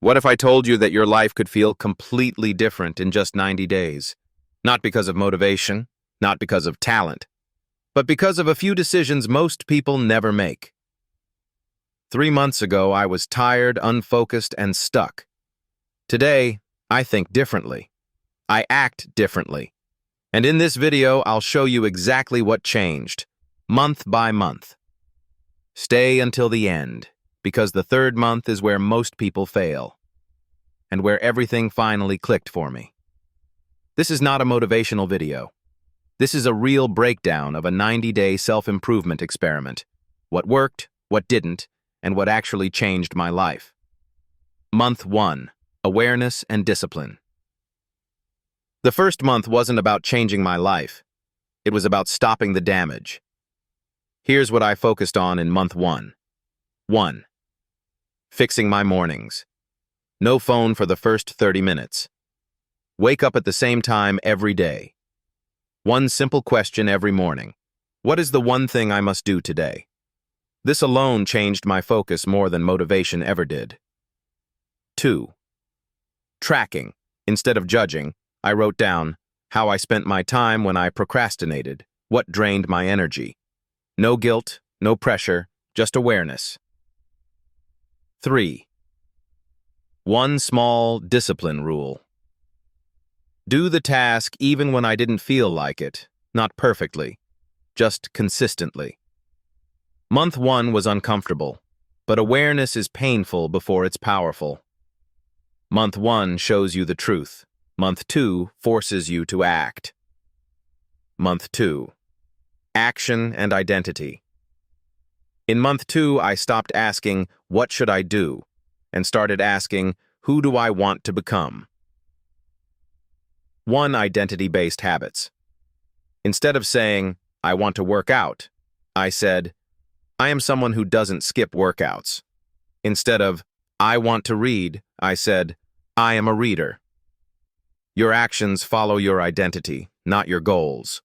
What if I told you that your life could feel completely different in just 90 days? Not because of motivation, not because of talent, but because of a few decisions most people never make. 3 months ago, I was tired, unfocused, and stuck. Today, I think differently. I act differently. And in this video, I'll show you exactly what changed, month by month. Stay until the end, because the third month is where most people fail, and where everything finally clicked for me. This is not a motivational video. This is a real breakdown of a 90-day self-improvement experiment. What worked, what didn't, and what actually changed my life. Month 1. Awareness and discipline. The first month wasn't about changing my life. It was about stopping the damage. Here's what I focused on in month 1. 1. Fixing my mornings. No phone for the first 30 minutes. Wake up at the same time every day. One simple question every morning. What is the one thing I must do today? This alone changed my focus more than motivation ever did. 2. Tracking. Instead of judging, I wrote down how I spent my time when I procrastinated, what drained my energy. No guilt, no pressure, just awareness. 3. One small discipline rule. Do the task even when I didn't feel like it, not perfectly, just consistently. Month 1 was uncomfortable, but awareness is painful before it's powerful. Month 1 shows you the truth. Month 2 forces you to act. Month 2. Action and identity. In month 2, I stopped asking, what should I do? And started asking, who do I want to become? 1. Identity-based habits. Instead of saying, I want to work out, I said, I am someone who doesn't skip workouts. Instead of, I want to read, I said, I am a reader. Your actions follow your identity, not your goals.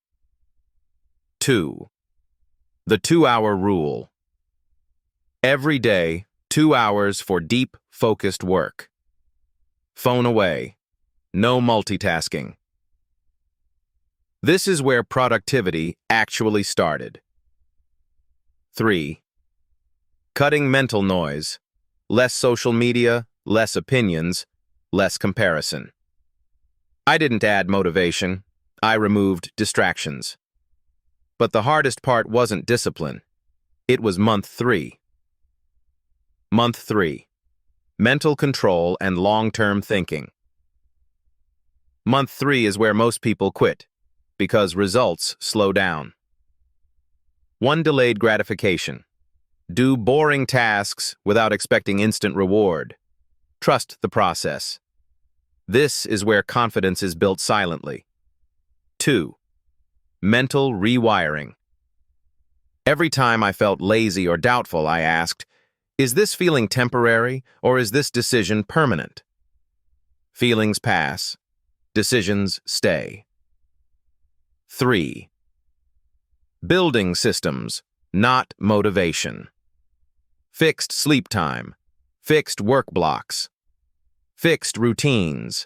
2. The 2-hour rule. Every day, 2 hours for deep, focused work. Phone away. No multitasking. This is where productivity actually started. 3. Cutting mental noise. Less social media, less opinions, less comparison. I didn't add motivation. I removed distractions. But the hardest part wasn't discipline. It was month 3. Month 3. Mental control and long-term thinking. Month 3 is where most people quit, because results slow down. 1. Delayed gratification. Do boring tasks without expecting instant reward. Trust the process. This is where confidence is built silently. 2. Mental rewiring. Every time I felt lazy or doubtful, I asked, is this feeling temporary or is this decision permanent? Feelings pass. Decisions stay. 3. Building systems, not motivation. Fixed sleep time. Fixed work blocks. Fixed routines.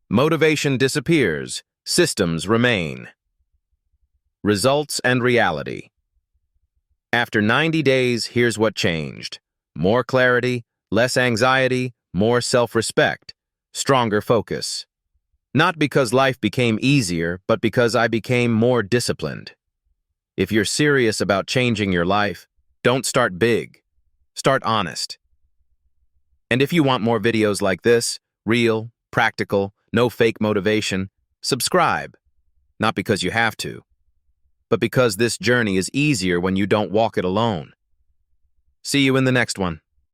Motivation disappears. Systems remain. Results and reality. After 90 days, here's what changed. More clarity, less anxiety, more self-respect, stronger focus. Not because life became easier, but because I became more disciplined. If you're serious about changing your life, don't start big. Start honest. And if you want more videos like this, real, practical, no fake motivation, subscribe. Not because you have to, but because this journey is easier when you don't walk it alone. See you in the next one.